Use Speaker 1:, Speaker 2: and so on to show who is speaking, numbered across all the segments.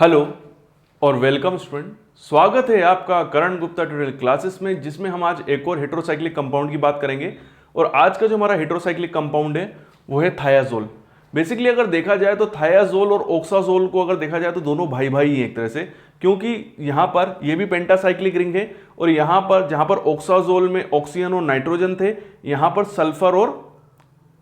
Speaker 1: Hello और welcome student. स्वागत है आपका करण गुप्ता ट्यूटोरियल क्लासेस में, जिसमें हम आज एक और हेटेरोसाइक्लिक कंपाउंड की बात करेंगे। और आज का जो हमारा हेटेरोसाइक्लिक कंपाउंड है वो है थायाजोल। बेसिकली अगर देखा जाए तो थायाजोल और ओक्साजोल को अगर देखा जाए तो दोनों भाई भाई हैं एक तरह से, क्योंकि यहाँ पर ये भी पेंटासाइक्लिक रिंग है और यहाँ पर जहाँ पर ओक्साजोल में ऑक्सीजन और नाइट्रोजन थे, यहाँ पर सल्फर और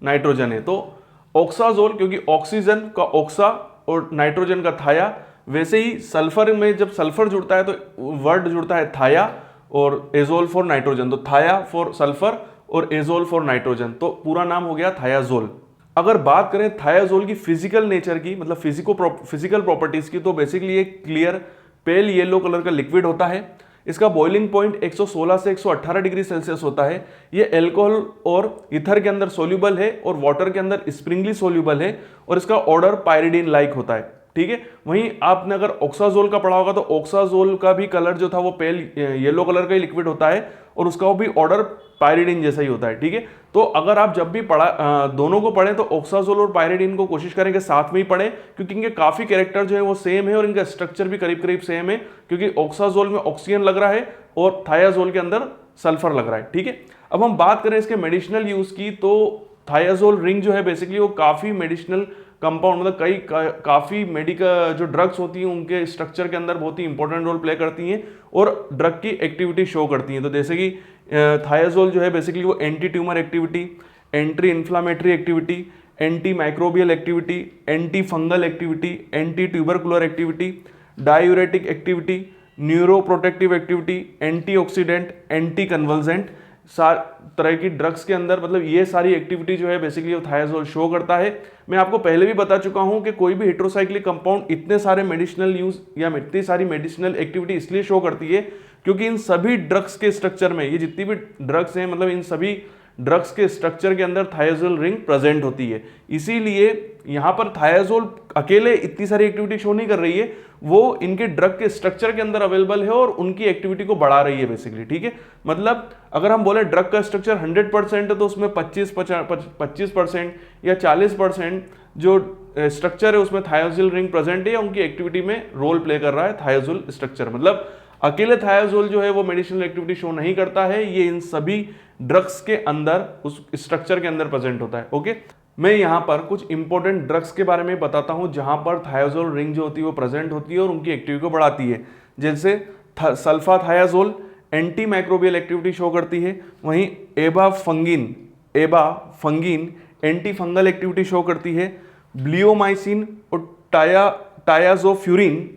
Speaker 1: नाइट्रोजन है। तो ऑक्साजोल क्योंकि ऑक्सीजन का ऑक्सा और नाइट्रोजन का थाया, वैसे ही सल्फर में जब सल्फर जुड़ता है तो वर्ड जुड़ता है थाया और एजोल फॉर नाइट्रोजन, तो थाया फॉर सल्फर और एजोल फॉर नाइट्रोजन, तो पूरा नाम हो गया थायाजोल। अगर बात करें थायाजोल की फिजिकल नेचर की, मतलब फिजिकल प्रॉपर्टीज की, तो बेसिकली ये क्लियर पेल येलो कलर का लिक्विड होता है। इसका बॉइलिंग पॉइंट 116 से 118 डिग्री सेल्सियस होता है। ये अल्कोहल और ईथर के अंदर सोल्यूबल है और वाटर के अंदर स्प्रिंगली सोल्यूबल है और इसका ऑर्डर पायरिडीन लाइक होता है। ठीक है, वहीं आपने अगर ऑक्साजोल का पढ़ा होगा तो ऑक्साजोल का भी कलर जो था वो पेल येलो कलर का ही लिक्विड होता है और उसका भी ऑर्डर पायरिडीन जैसा ही होता है। ठीक है, तो अगर आप जब भी दोनों को पढ़ें तो ऑक्साजोल और पायरिडीन को कोशिश करें कि साथ में ही पढ़ें, क्योंकि इनके काफी कैरेक्टर जो है वो सेम है और इनका स्ट्रक्चर भी करीब करीब सेम है, क्योंकि ऑक्साजोल में ऑक्सीजन लग रहा है और थायाजोल के अंदर सल्फर लग रहा है। ठीक है, अब हम बात करें इसके मेडिसिनल यूज की, तो थायाजोल रिंग जो है बेसिकली वो काफी मेडिसिनल कंपाउंड, मतलब काफी मेडिकल जो ड्रग्स होती हैं उनके स्ट्रक्चर के अंदर बहुत ही इंपॉर्टेंट रोल प्ले करती हैं और ड्रग की एक्टिविटी शो करती हैं। तो जैसे कि थायाजोल जो है बेसिकली वो anti tumour activity, anti inflammatory activity, antimicrobial activity, antifungal activity, antitubercular activity, diuretic activity, neuroprotective activity, antioxidant, anticonvulsant, तरह की ड्रग्स के अंदर, मतलब ये सारी एक्टिविटी जो है बेसिकली वो थायाजोल शो करता है। मैं आपको पहले भी बता चुका हूं कि कोई भी हेटेरोसाइक्लिक कंपाउंड इतने सारे मेडिसिनल यूज या इतनी सारी मेडिसिनल एक्टिविटी इसलिए शो करती है क्योंकि इन सभी ड्रग्स के स्ट्रक्चर में, ये जितनी भी ड्रग्स हैं, मतलब इन सभी ड्रग्स के स्ट्रक्चर के अंदर थायाजोल रिंग प्रेजेंट होती है। इसीलिए यहां पर थायाजोल अकेले इतनी सारी एक्टिविटी शो नहीं कर रही है, वो इनके ड्रग के स्ट्रक्चर के अंदर अवेलेबल है और उनकी एक्टिविटी को बढ़ा रही है बेसिकली। ठीक है, मतलब अगर हम बोले ड्रग का स्ट्रक्चर 100% है तो उसमें 25% या 40% जो स्ट्रक्चर है उसमें थायाजोल रिंग प्रेजेंट है या उनकी एक्टिविटी में रोल प्ले कर रहा है थायाजोल स्ट्रक्चर। मतलब अकेले थायाजोल जो है वो मेडिसिनल एक्टिविटी शो नहीं करता है, ये इन सभी ड्रग्स के अंदर उस स्ट्रक्चर के अंदर प्रेजेंट होता है। ओके, मैं यहाँ पर कुछ इंपॉर्टेंट ड्रग्स के बारे में बताता हूँ जहां पर थायाजोल रिंग जो होती है वो प्रेजेंट होती है और उनकी एक्टिविटी को बढ़ाती है। जैसे सल्फाथायाजोल एंटी माइक्रोबियल एक्टिविटी शो करती है, वहीं एबाफंगिन एंटी फंगल एक्टिविटी शो करती है। ब्लियोमाइसिन और टायाजाफ्यूरिन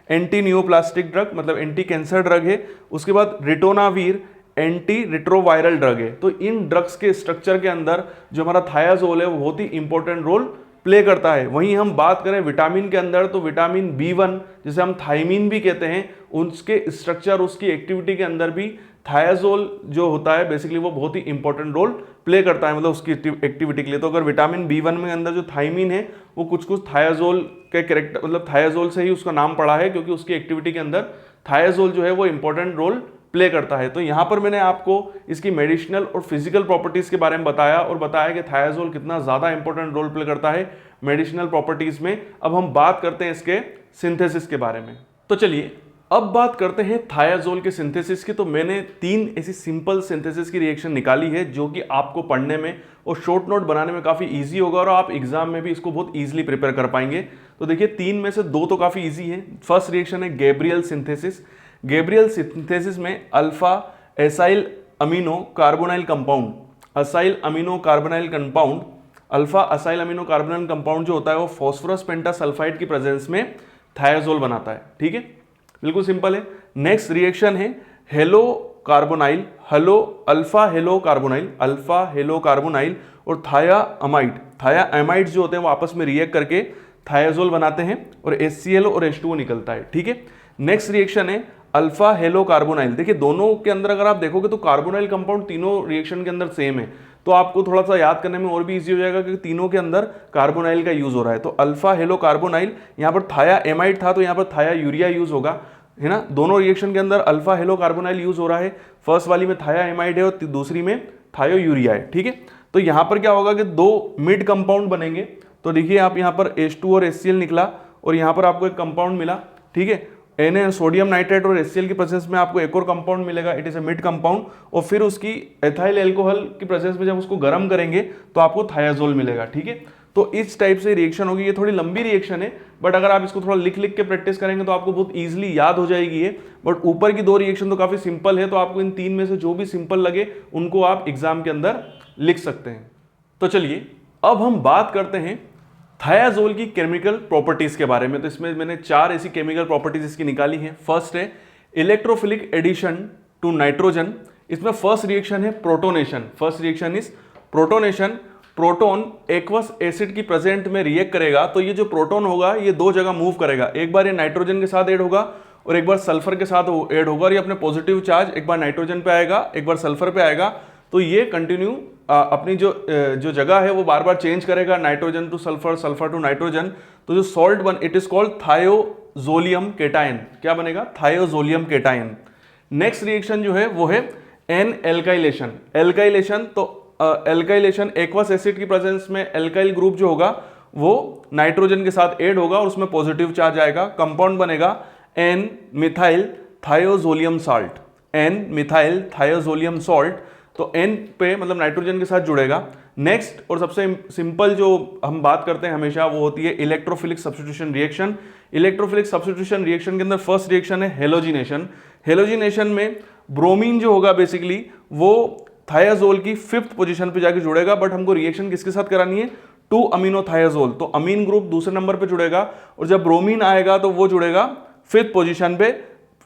Speaker 1: एंटी न्यूप्लास्टिक ड्रग, मतलब एंटी कैंसर ड्रग है। उसके बाद रिटोनावीर एंटी रिट्रोवायरल ड्रग है। तो इन ड्रग्स के स्ट्रक्चर के अंदर जो हमारा थायाजोल है वो बहुत ही इंपॉर्टेंट रोल प्ले करता है। वहीं हम बात करें विटामिन के अंदर, तो विटामिन B1 जिसे हम थायमीन भी कहते हैं, उसके स्ट्रक्चर, उसकी एक्टिविटी के अंदर भी थायाजोल जो होता है बेसिकली वो बहुत ही इंपॉर्टेंट रोल प्ले करता है, मतलब उसकी एक्टिविटी के लिए। तो अगर विटामिन B1 में अंदर जो थायमीन है वो कुछ थायाजोल के कैरेक्टर, मतलब थायाजोल से ही उसका नाम पड़ा है, क्योंकि उसकी एक्टिविटी के अंदर थायाजोल जो है वो इंपॉर्टेंट रोल प्ले करता है। तो यहां पर मैंने आपको इसकी मेडिसिनल और फिजिकल प्रॉपर्टीज के बारे में बताया और बताया कि थायाजोल कितना ज्यादा इंपॉर्टेंट रोल प्ले करता है मेडिसिनल प्रॉपर्टीज में। अब हम बात करते हैं इसके सिंथेसिस के बारे में। तो चलिए अब बात करते हैं थायाजोल के सिंथेसिस की। तो मैंने 3 ऐसी सिंपल सिंथेसिस की रिएक्शन निकाली है जो कि आपको पढ़ने में और शॉर्ट नोट बनाने में काफी इजी होगा और आप एग्जाम में भी इसको बहुत इजीली प्रिपेयर कर पाएंगे। तो देखिए 3 में से 2 तो काफी इजी है। फर्स्ट रिएक्शन है गैब्रियल सिंथेसिस। गैब्रियल सिंथेसिस में alpha acyl amino carbonyl compound, alpha acyl amino carbonyl compound जो होता है वो फास्फोरस पेंटासल्फाइड की प्रेजेंस में थायाजोल बनाता है। ठीक है, बिल्कुल सिंपल है। नेक्स्ट रिएक्शन है अल्फा हेलो कार्बोनाइल और थायामाइड जो होते हैं वो आपस में रिएक्ट करके थायाजोल बनाते हैं और HCl और H2O निकलता है। ठीक है, नेक्स्ट रिएक्शन है अल्फा हेलो कार्बोनाइल। देखिए दोनों के अंदर अगर आप देखोगे तो कार्बोनाइल कंपाउंड तीनों रिएक्शन के अंदर सेम है, तो आपको थोड़ा सा याद करने में और भी इजी हो जाएगा क्योंकि तीनों के अंदर कार्बोनाइल का यूज हो रहा है। तो अल्फा हेलो कार्बोनाइल, यहाँ पर थाया एमाइड था तो यहाँ पर थाया यूरिया यूज होगा, है ना। दोनों रिएक्शन के अंदर अल्फा हेलो कार्बोनाइल यूज हो रहा है। फर्स्ट वाली में थाया एमाइड है और दूसरी में थायो यूरिया है। ठीक है, तो यहाँ पर क्या होगा कि 2 मिड कंपाउंड बनेंगे। तो देखिए आप यहाँ पर H2 और HCl निकला और यहाँ पर आपको एक कंपाउंड मिला, ठीक है। Na सोडियम नाइट्रेट और HCl की प्रेजेंस में आपको एक और कंपाउंड मिलेगा, it is a mid compound, और फिर उसकी एथाइल अल्कोहल की प्रेजेंस में जब उसको गर्म करेंगे तो आपको थायाजोल मिलेगा, ठीक है। तो इस टाइप से रिएक्शन होगी। ये थोड़ी लंबी रिएक्शन है, बट अगर आप इसको थोड़ा लिख लिख के प्रैक्टिस करेंगे तो आपको बहुत इजीली याद हो जाएगी ये। बट ऊपर की दो रिएक्शन तो काफी सिंपल है, तो आपको इन तीन में से जो भी सिंपल लगे उनको आप एग्जाम के अंदर लिख सकते हैं। तो चलिए अब हम बात करते हैं थायाजोल की केमिकल प्रॉपर्टीज के बारे में। तो इसमें मैंने 4 ऐसी केमिकल प्रॉपर्टीज इसकी निकाली है। फर्स्ट है इलेक्ट्रोफिलिक एडिशन टू नाइट्रोजन। इसमें फर्स्ट रिएक्शन है protonation. First reaction is protonation. Proton aqueous acid की प्रेजेंट में रिएक्ट करेगा, तो ये जो प्रोटोन होगा ये दो जगह मूव करेगा, एक बार ये नाइट्रोजन के साथ ऐड होगा और एक बार सल्फर के साथ ऐड होगा, और ये अपने पॉजिटिव चार्ज एक बार नाइट्रोजन पे आएगा एक बार सल्फर पे आएगा। तो ये कंटिन्यू अपनी जो जगह है वो बार बार चेंज करेगा, nitrogen to sulphur, sulphur to nitrogen. तो जो salt it is called thiazolium cation. क्या बनेगा? थायोजोलियम केटायन। नेक्स्ट रिएक्शन जो है वो है एन एल्काइलेशन। एल्काइलेशन तो एल्काइलेशन एक्वस एसिड की प्रेजेंस में एल्काइल ग्रुप जो होगा वो नाइट्रोजन के साथ ऐड होगा और उसमें पॉजिटिव चार्ज आएगा, कंपाउंड बनेगा N methyl thiazolium salt. N methyl thiazolium salt, तो एन पे मतलब नाइट्रोजन के साथ जुड़ेगा। नेक्स्ट और सबसे सिंपल जो हम बात करते हैं हमेशा वो होती है electrophilic substitution reaction. Electrophilic substitution reaction के अंदर फर्स्ट रिएक्शन है हेलोजिनेशन। हेलोजिनेशन में ब्रोमीन जो होगा बेसिकली वो थायाजोल की 5th पोजीशन पे जाके जुड़ेगा, बट हमको रिएक्शन किसके साथ करानी है? 2 अमीनो थायाजोल। तो अमीन ग्रुप दूसरे नंबर पे जुड़ेगा और जब ब्रोमीन आएगा तो वो जुड़ेगा 5th पोजीशन पे।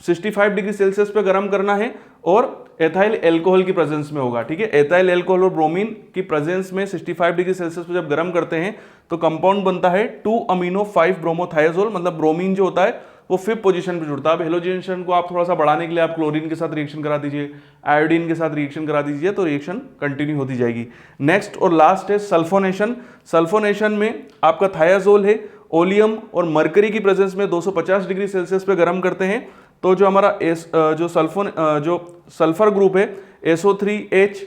Speaker 1: 65 डिग्री सेल्सियस पे गर्म करना है और एथाइल अल्कोहल की प्रेजेंस में होगा, ठीक है। एथाइल अल्कोहल और ब्रोमीन की प्रेजेंस में 65 डिग्री सेल्सियस पे जब गर्म करते हैं तो कंपाउंड बनता है 2 अमीनो 5 ब्रोमोथायाजोल। मतलब ब्रोमीन जो होता है वो 5th पोजीशन पे जुड़ता है। अब हेलोजिनेशन को आप थोड़ा सा बढ़ाने के लिए आप क्लोरीन के साथ रिएक्शन करा दीजिए, आयोडीन के साथ रिएक्शन करा दीजिए, तो रिएक्शन कंटिन्यू होती जाएगी। नेक्स्ट और लास्ट है सल्फोनेशन। सल्फोनेशन में आपका थायाजोल है, ओलियम और मरकरी की प्रेजेंस में 250 डिग्री सेल्सियस पे गर्म करते हैं, तो जो हमारा जो सल्फर ग्रुप है SO3H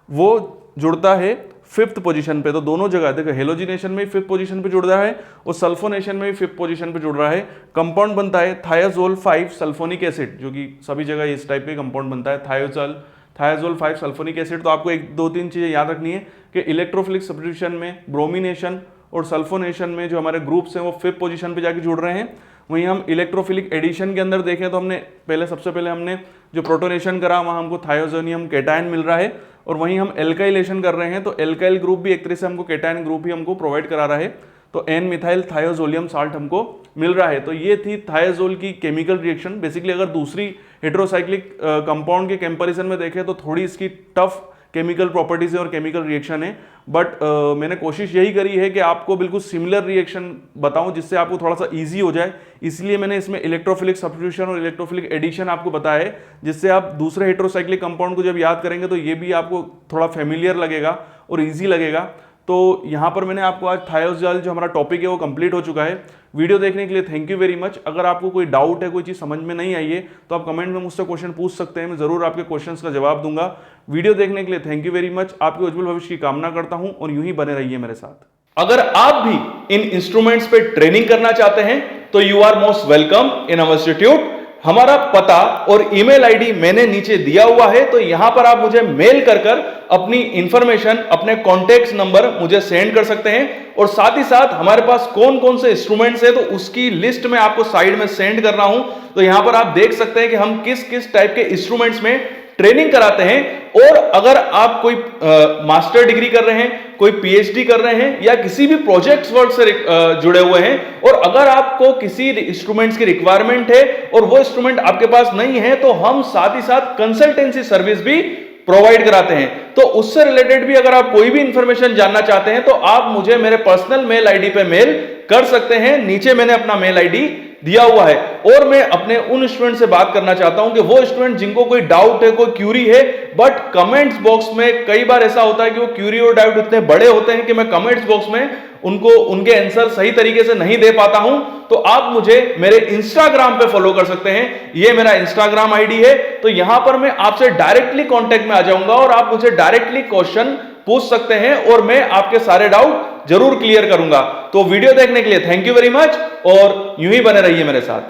Speaker 1: वो जुड़ता है 5th पोजीशन पे। तो दोनों जगह देखो, हेलोजिनेशन में 5th पोजीशन पे जुड़ रहा है और सल्फोनेशन में भी 5th पोजीशन पे जुड़ रहा है। कंपाउंड बनता है थायाजोल 5 सल्फोनिक एसिड, जो कि सभी जगह इस टाइप के कंपाउंड बनता है, थायाजोल 5 सल्फोनिक एसिड। तो आपको 2-3 चीजें याद रखनी है कि इलेक्ट्रोफिलिक सब्स्टिट्यूशन में ब्रोमिनेशन और सल्फोनेशन में जो हमारे ग्रुप्स हैं वो 5th पोजीशन पे जाके जुड़ रहे हैं। वहीं हम इलेक्ट्रोफिलिक एडिशन के अंदर देखें तो हमने सबसे पहले हमने जो प्रोटोनेशन करा वहां हमको थायोजोनियम केटायन मिल रहा है, और वहीं हम एल्काइलेशन कर रहे हैं तो एल्काइल ग्रुप भी एक तरह से हमको केटायन ग्रुप ही हमको प्रोवाइड करा रहा है, तो एन मिथाइल थायोजोलियम साल्ट हमको मिल रहा है। तो ये थी थायाजोल की केमिकल रिएक्शन। बेसिकली अगर दूसरी हेटेरोसाइक्लिक कंपाउंड के कंपैरिजन में देखें तो थोड़ी इसकी टफ केमिकल प्रॉपर्टीज है और केमिकल रिएक्शन है, बट मैंने कोशिश यही करी है कि आपको बिल्कुल सिमिलर रिएक्शन बताऊं जिससे आपको थोड़ा सा इजी हो जाए। इसलिए मैंने इसमें इलेक्ट्रोफिलिक सब्स्टिट्यूशन और इलेक्ट्रोफिलिक एडिशन आपको बताया है, जिससे आप दूसरे हेटेरोसाइक्लिक कंपाउंड को जब याद करेंगे तो ये भी आपको थोड़ा फेमिलियर लगेगा और ईजी लगेगा। तो यहाँ पर मैंने आपको आज थायोजोल जो हमारा टॉपिक है वो कंप्लीट हो चुका है। वीडियो देखने के लिए थैंक यू वेरी मच। अगर आपको कोई डाउट है, कोई चीज़ समझ में नहीं आई है तो आप कमेंट में मुझसे क्वेश्चन पूछ सकते हैं, मैं ज़रूर आपके क्वेश्चंस का जवाब दूंगा। वीडियो देखने के लिए थैंक यू वेरी मच। आपके उज्जवल भविष्य की कामना करता हूं और यूं ही बने रहिए मेरे साथ। अगर आप भी इन इंस्ट्रूमेंट्स पे ट्रेनिंग करना चाहते हैं तो you are most welcome in our institute. हमारा पता और ईमेल आईडी मैंने नीचे दिया हुआ है, तो यहां पर आप मुझे मेल कर अपनी इंफॉर्मेशन, अपने कॉन्टेक्ट नंबर मुझे सेंड कर सकते हैं। और साथ ही साथ हमारे पास कौन कौन से इंस्ट्रूमेंट्स है तो उसकी लिस्ट में आपको साइड में सेंड कर रहा हूं। तो यहां पर आप देख सकते हैं कि हम किस किस टाइप के इंस्ट्रूमेंट्स में ट्रेनिंग कराते हैं। और अगर आप कोई मास्टर डिग्री कर रहे हैं, कोई पीएचडी कर रहे हैं या किसी भी प्रोजेक्ट वर्क से जुड़े हुए हैं, और अगर आपको किसी इंस्ट्रूमेंट्स की रिक्वायरमेंट है और वो इंस्ट्रूमेंट आपके पास नहीं है, तो हम साथ ही साथ कंसल्टेंसी सर्विस भी प्रोवाइड कराते हैं। तो उससे रिलेटेड भी अगर आप कोई भी इंफॉर्मेशन जानना चाहते हैं तो आप मुझे मेरे पर्सनल मेल आईडी पे मेल कर सकते हैं। नीचे मैंने अपना मेल आईडी दिया हुआ है। और मैं अपने उन स्टूडेंट से बात करना चाहता हूं कि वो स्टूडेंट जिनको कोई डाउट है, कोई क्यूरी है, बट कमेंट्स बॉक्स में कई बार ऐसा होता है कि वो क्यूरी और डाउट इतने बड़े होते हैं कि मैं कमेंट्स बॉक्स में उनको उनके आंसर सही तरीके से नहीं दे पाता हूं। तो आप मुझे मेरे इंस्टाग्राम पे फॉलो कर सकते हैं, ये मेरा इंस्टाग्राम आईडी है। तो यहां पर मैं आपसे डायरेक्टली कांटेक्ट में आ जाऊंगा और आप मुझे डायरेक्टली क्वेश्चन पूछ सकते हैं और मैं आपके सारे डाउट जरूर क्लियर करूंगा। तो वीडियो देखने के लिए थैंक यू वेरी मच और यूं ही बने रहिए मेरे साथ।